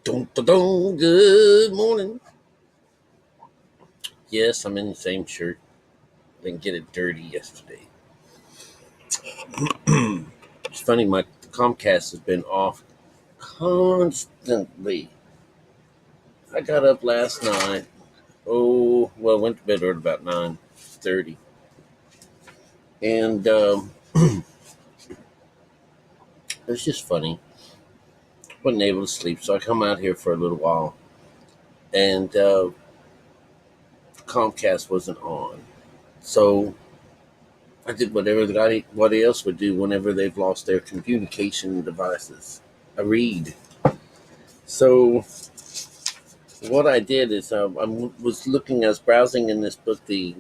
Dun, dun, dun. Good morning. Yes, I'm in the same shirt. Didn't get it dirty yesterday. It's funny, my Comcast has been off constantly. I got up last night. Went to bed at about 9:30, and it's just funny. Wasn't able to sleep, so I come out here for a little while, and Comcast wasn't on. So I did whatever everybody else would do whenever they've lost their communication devices. I read. So what I did is I was browsing in this book, the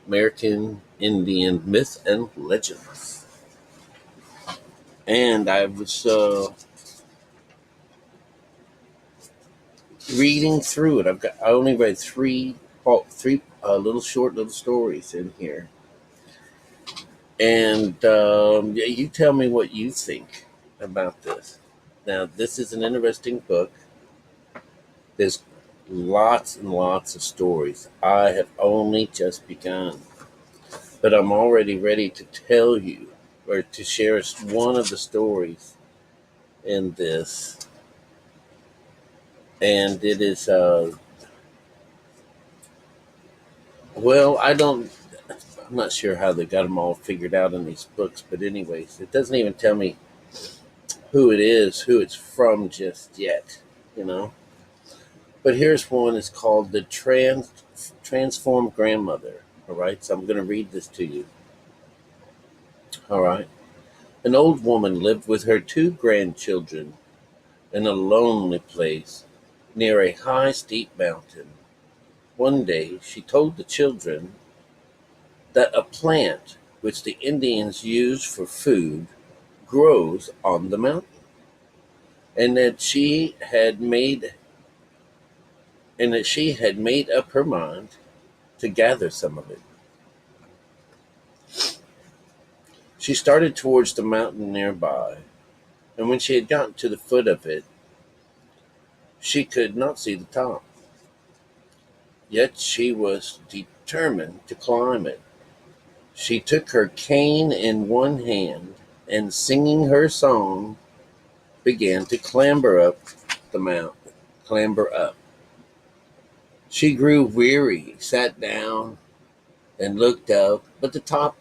American Indian Myths and Legends, and I was reading through it. I only read three little stories in here, and yeah, you tell me what you think about this. Now, this is an interesting book. There's lots and lots of stories. I have only just begun, but I'm already ready to tell you or to share one of the stories in this. And it is, I don't, I'm not sure how they got them all figured out in these books, but, anyways, it doesn't even tell me who it is, who it's from just yet, you know. But here's one. It's called The Transformed Grandmother. All right, so I'm going to read this to you. All right. An old woman lived with her two grandchildren in a lonely place near a high, steep mountain. One day, she told the children that a plant which the Indians use for food grows on the mountain, and that she had made up her mind to gather some of it. She started towards the mountain nearby, and when she had gotten to the foot of it, she could not see the top. Yet she was determined to climb it. She took her cane in one hand and, singing her song, began to clamber up the mountain. Clamber up. She grew weary, sat down, and looked up, but the top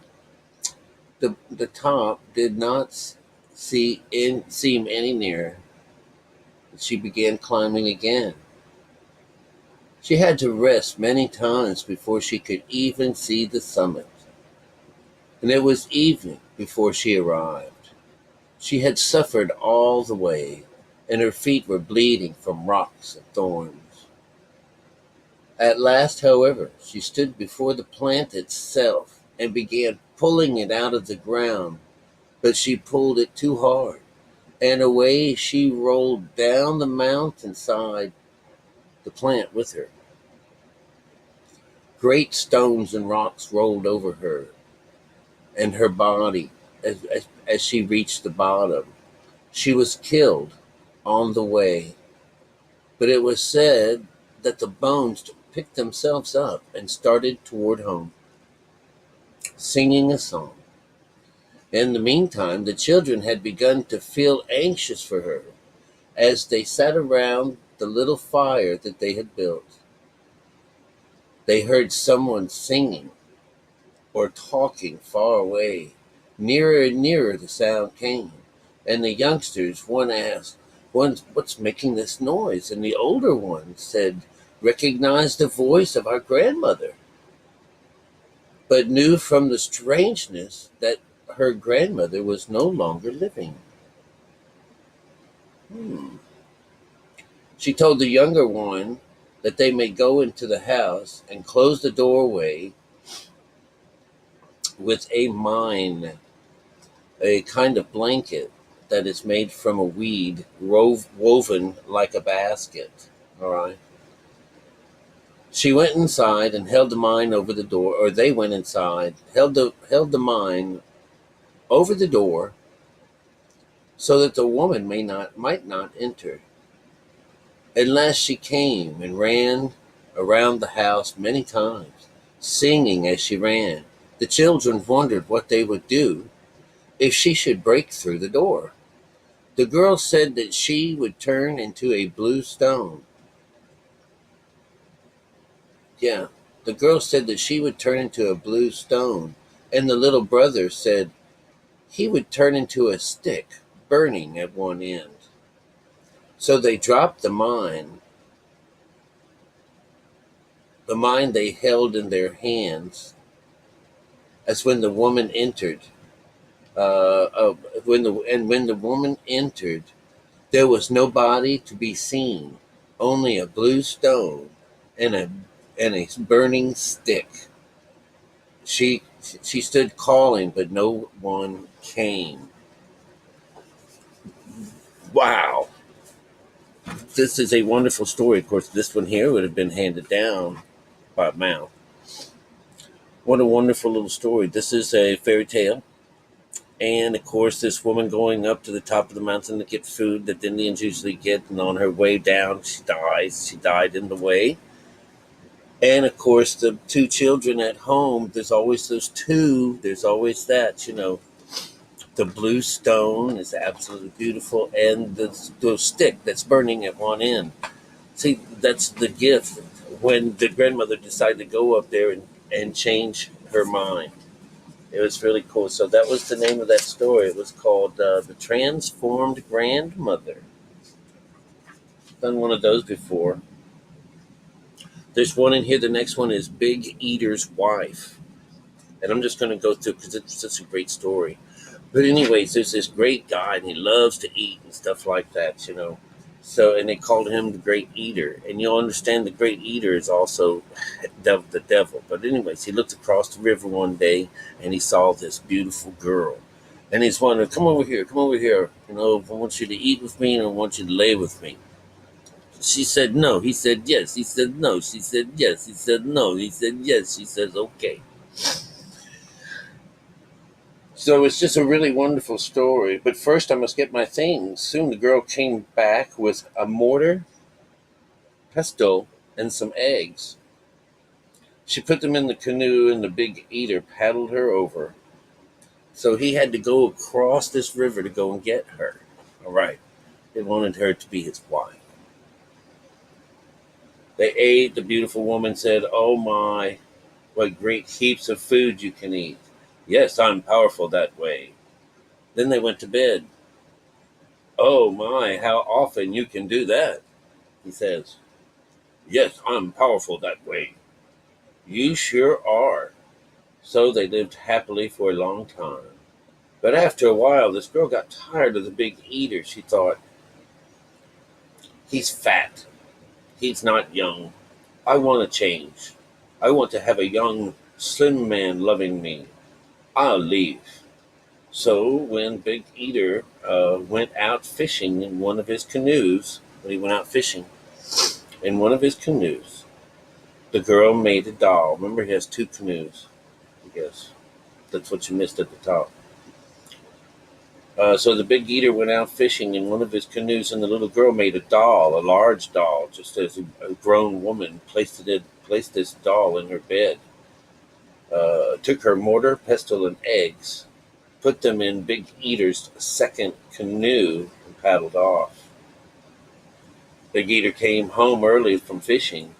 did not seem any nearer. She began climbing again. She had to rest many times before she could even see the summit, and it was evening before she arrived. She had suffered all the way, and her feet were bleeding from rocks and thorns. At last, however, she stood before the plant itself and began pulling it out of the ground, but she pulled it too hard, and away she rolled down the mountainside, the plant with her. Great stones and rocks rolled over her and her body as she reached the bottom. She was killed on the way, but it was said that the bones picked themselves up and started toward home, singing a song. In the meantime, the children had begun to feel anxious for her as they sat around the little fire that they had built. They heard someone singing or talking far away. Nearer and nearer the sound came, and the youngsters, one asked, "What's making this noise?" And the older one said, "Recognize the voice of our grandmother," but knew from the strangeness that her grandmother was no longer living. Hmm. She told the younger one that they may go into the house and close the doorway with a kind of blanket that is made from a weed woven like a basket. All right. She went inside and held the mine over the door, or they went inside, held the mine over the door, so that the woman might not enter. At last she came and ran around the house many times, singing as she ran. The children wondered what they would do if she should break through the door. The girl said that she would turn into a blue stone. Yeah, the girl said that she would turn into a blue stone, and the little brother said he would turn into a stick, burning at one end. So they dropped the mine they held in their hands, as when the woman entered. When the woman entered, there was nobody to be seen, only a blue stone and a burning stick. She stood calling, but no one came. Wow, this is a wonderful story. Of course, this one here would have been handed down by mouth. What a wonderful little story. This is a fairy tale. And of course, this woman going up to the top of the mountain to get food that the Indians usually get, and on her way down, she dies. She died in the way. And of course, the two children at home, there's always those two, there's always that. The blue stone is absolutely beautiful, and the stick that's burning at one end. See, that's the gift when the grandmother decided to go up there and change her mind. It was really cool. So that was the name of that story. It was called The Transformed Grandmother. Done one of those before. There's one in here. The next one is Big Eater's Wife. And I'm just going to go through because it's such a great story. But anyways, there's this great guy and he loves to eat and stuff like that. So, and they called him the Great Eater. And you'll understand the Great Eater is also the devil. But anyways, he looked across the river one day and he saw this beautiful girl. And he's wondering, come over here, come over here. I want you to eat with me and I want you to lay with me. She said no. He said yes. He said no. She said yes. He said no. He said yes. She says okay. So it's just a really wonderful story. But first, I must get my things. Soon the girl came back with a mortar, pestle, and some eggs. She put them in the canoe, and the Big Eater paddled her over. So he had to go across this river to go and get her. All right. They wanted her to be his wife. They ate. The beautiful woman said, "Oh my, what great heaps of food you can eat. Yes, I'm powerful that way." Then they went to bed. "Oh my, how often you can do that," he says. "Yes, I'm powerful that way." "You sure are." So they lived happily for a long time. But after a while, this girl got tired of the Big Eater. She thought, he's fat. He's not young. I want to change. I want to have a young, slim man loving me. I'll leave. So when Big Eater went out fishing in one of his canoes, when he went out fishing in one of his canoes, the girl made a doll. Remember, he has two canoes. I guess that's what you missed at the top. So the Big Eater went out fishing in one of his canoes, and the little girl made a doll, a large doll, just as a grown woman placed this doll in her bed. Took her mortar, pestle, and eggs, put them in Big Eater's second canoe, and paddled off. Big Eater came home early from fishing.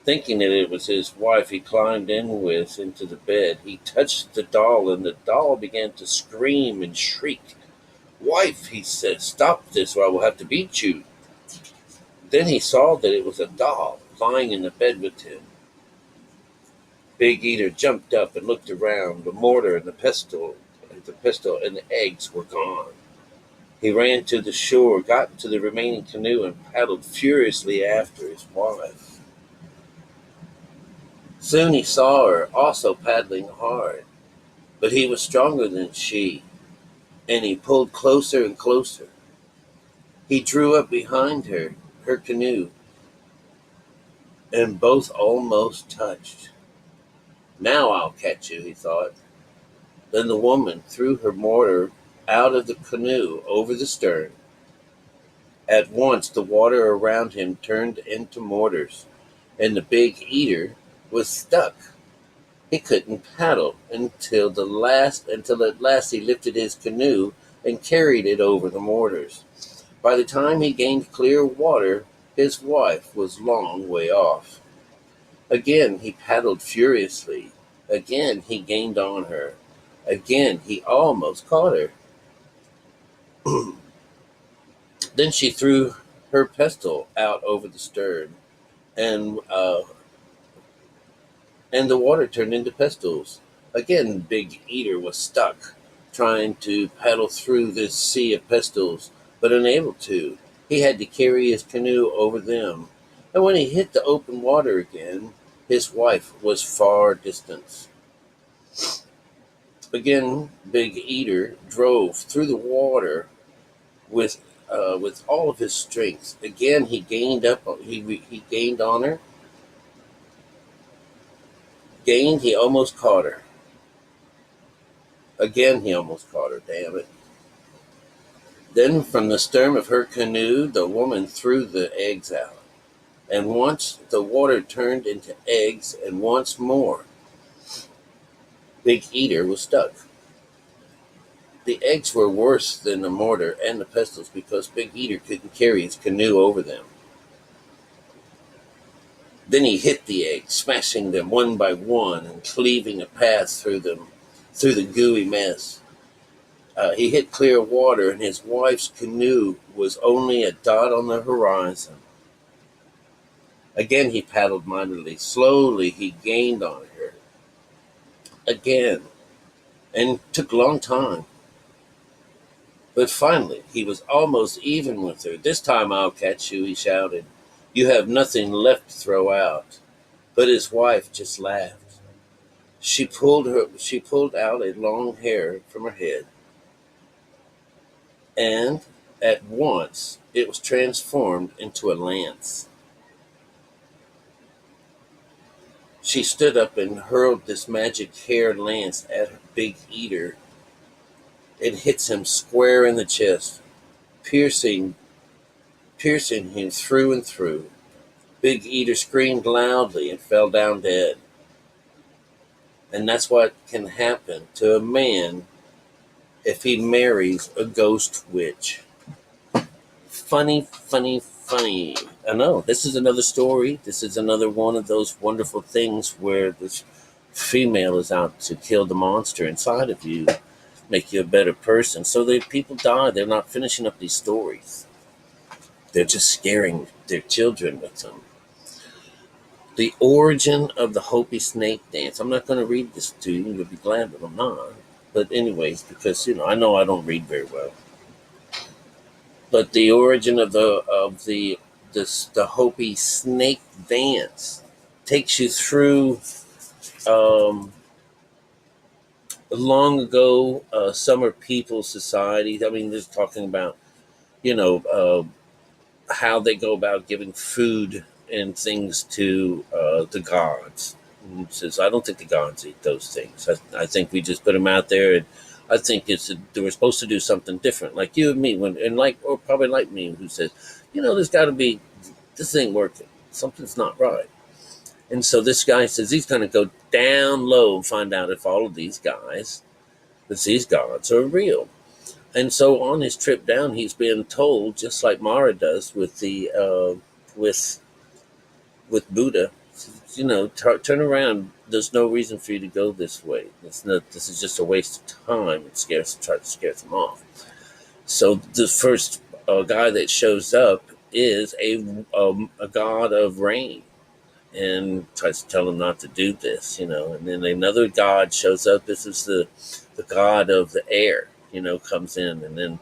Thinking that it was his wife, he climbed into the bed. He touched the doll, and the doll began to scream and shriek. "Wife," he said, "stop this, or I will have to beat you." Then he saw that it was a doll lying in the bed with him. Big Eater jumped up and looked around. The mortar and the pestle and the eggs were gone. He ran to the shore, got into the remaining canoe, and paddled furiously after his wife. Soon he saw her, also paddling hard, but he was stronger than she, and he pulled closer and closer. He drew up behind her canoe, and both almost touched. "Now I'll catch you," he thought. Then the woman threw her mortar out of the canoe over the stern. At once the water around him turned into mortars, and the big eater was stuck. He couldn't paddle until at last he lifted his canoe and carried it over the mortars. By the time he gained clear water, his wife was long way off. Again he paddled furiously. Again he gained on her. Again he almost caught her. Then she threw her pestle out over the stern, and the water turned into pestles. Again, Big Eater was stuck, trying to paddle through this sea of pestles, but unable to. He had to carry his canoe over them. And when he hit the open water again, his wife was far distant. Again, Big Eater drove through the water with all of his strength. Again, he gained up. He gained on her. Gained. He almost caught her. Again, he almost caught her. Damn it! Then, from the stern of her canoe, the woman threw the eggs out, and once the water turned into eggs, and once more, Big Eater was stuck. The eggs were worse than the mortar and the pestles because Big Eater couldn't carry his canoe over them. Then he hit the eggs, smashing them one by one and cleaving a path through them, through the gooey mess. He hit clear water, and his wife's canoe was only a dot on the horizon. Again he paddled mightily. Slowly he gained on her. Again, and took a long time. But finally, he was almost even with her. This time I'll catch you, he shouted. You have nothing left to throw out. But his wife just laughed. She pulled out a long hair from her head, and at once it was transformed into a lance. She stood up and hurled this magic hair lance at her Big Eater. It hits him square in the chest, piercing him through and through. Big Eater screamed loudly and fell down dead. And that's what can happen to a man if he marries a ghost witch. Funny, funny, funny. I know, this is another story. This is another one of those wonderful things where this female is out to kill the monster inside of you, make you a better person. So the people die. They're not finishing up these stories. They're just scaring their children with them. The origin of the Hopi snake dance. I'm not going to read this to you. You'll be glad that I'm not. But anyways, because I know I don't read very well. But the origin of the Hopi snake dance takes you through long ago Summer People Society. I mean, just talking about how they go about giving food and things to the gods. And says, I don't think the gods eat those things. I think we just put them out there, and I think they were supposed to do something different, like you and me, or probably like me, who says, there's got to be, this ain't working. Something's not right. And so this guy says he's going to go down low and find out if all of these gods are real. And so on his trip down, he's being told, just like Mara does with the with Buddha, turn around. There's no reason for you to go this way. This is just a waste of time. It try to scare them off. So the first guy that shows up is a god of rain, and tries to tell him not to do this. And then another god shows up. This is the god of the air. Comes in, and then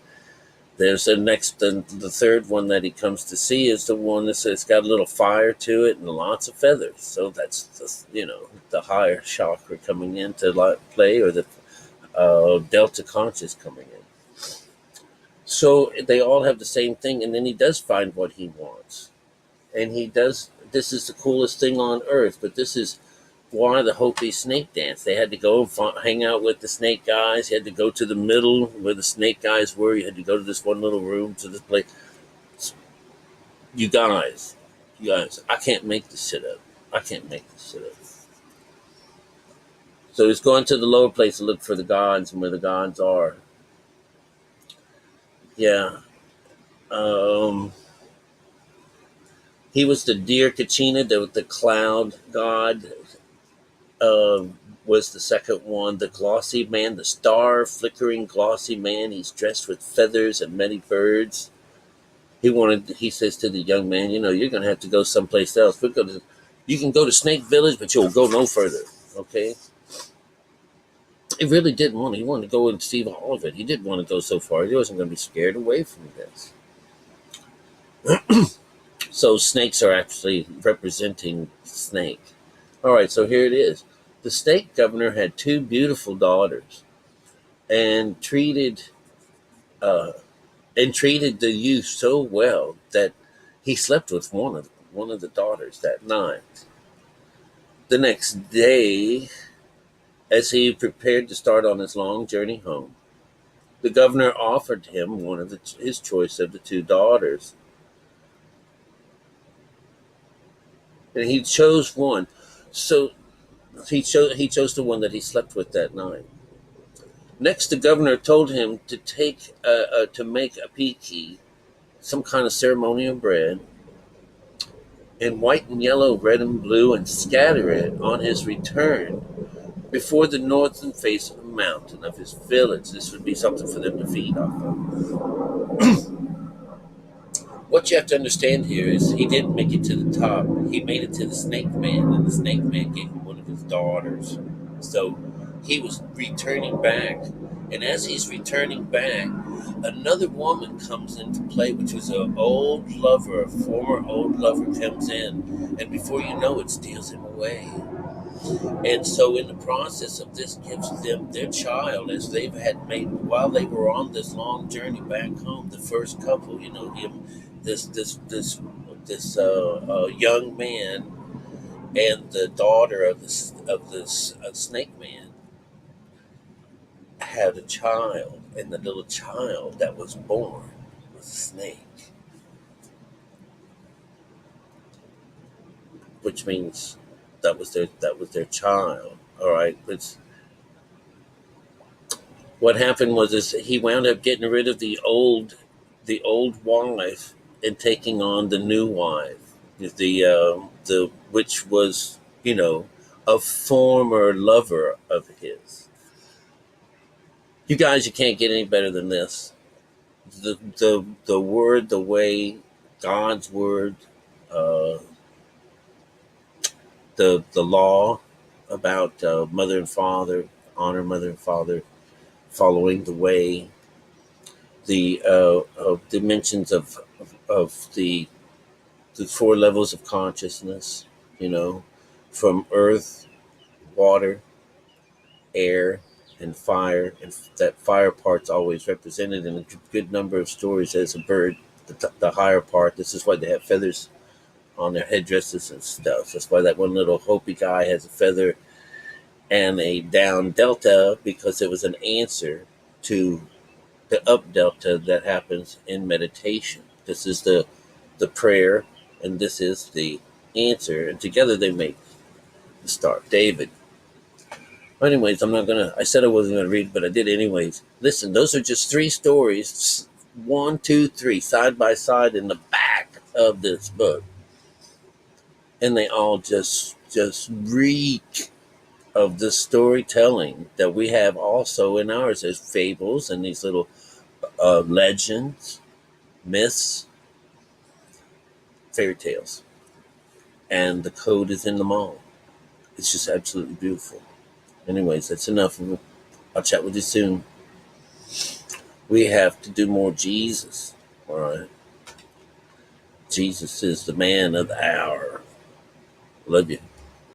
there's the third one that he comes to see is the one that's it's got a little fire to it and lots of feathers. So that's the higher chakra coming in to play, or the delta conscious coming in. So they all have the same thing, and then he does find what he wants, and he does. This is the coolest thing on earth, but this is why the Hopi snake dance. They had to go and hang out with the snake guys. You had to go to the middle where the snake guys were. You had to go to this one little room to this place. You guys, I can't make this shit up. I can't make this shit up. So he's going to the lower place to look for the gods and where the gods are. Yeah. Um, he was the deer Kachina, the cloud god. Uh, was the second one. The glossy man, the star flickering glossy man. He's dressed with feathers and many birds. He says to the young man, you're going to have to go someplace else. You can go to Snake Village, but you'll go no further. Okay. He really didn't want. He wanted to go and see all of it. He didn't want to go so far. He wasn't going to be scared away from this. So snakes are actually representing snake. All right, so here it is. The snake governor had two beautiful daughters, and uh, treated the youth so well that he slept with one of the daughters that night. The next day, as he prepared to start on his long journey home, the governor offered him one of his choice of the two daughters, and he chose one. So he chose the one that he slept with that night. Next, the governor told him to make a piki, some kind of ceremonial bread, in white and yellow, red and blue, and scatter it on his return before the northern face of the mountain of his village. This would be something for them to feed off of. What you have to understand here is he didn't make it to the top. He made it to the snake man, and the snake man gave him one of his daughters. So he was returning back. And as he's returning back, another woman comes into play, which was an old lover, a former old lover comes in, and before you know it, steals him away. And so, in the process of this, gives them their child, as they've had made while they were on this long journey back home. The first couple, him, this young man, and the daughter of this snake man, had a child, and the little child that was born was a snake, which means that was their child. All right, but what happened was is he wound up getting rid of the old wife and taking on the new wife, the which was a former lover of his. You guys, you can't get any better than this. The word, the way, God's word, uh, the law about mother and father, honor mother and father, following the way, the dimensions of the four levels of consciousness, you know, from earth, water, air, and fire, and that fire part's always represented in a good number of stories as a bird, the higher part. This is why they have feathers on their headdresses and stuff. That's why that one little Hopi guy has a feather and a down delta, because it was an answer to the up delta that happens in meditation. This is the prayer, and this is the answer, and together they make the start. David. Anyways, I'm not gonna. I said I wasn't gonna read, but I did anyways. Listen, those are just three stories, one, two, three, side by side in the back of this book, and they all just reek of the storytelling that we have also in ours as fables and these little legends, myths, fairy tales, and the code is in them all. It's just absolutely beautiful. Anyways, that's enough. I'll chat with you soon. We have to do more Jesus. All right. Jesus is the man of the hour. Love you.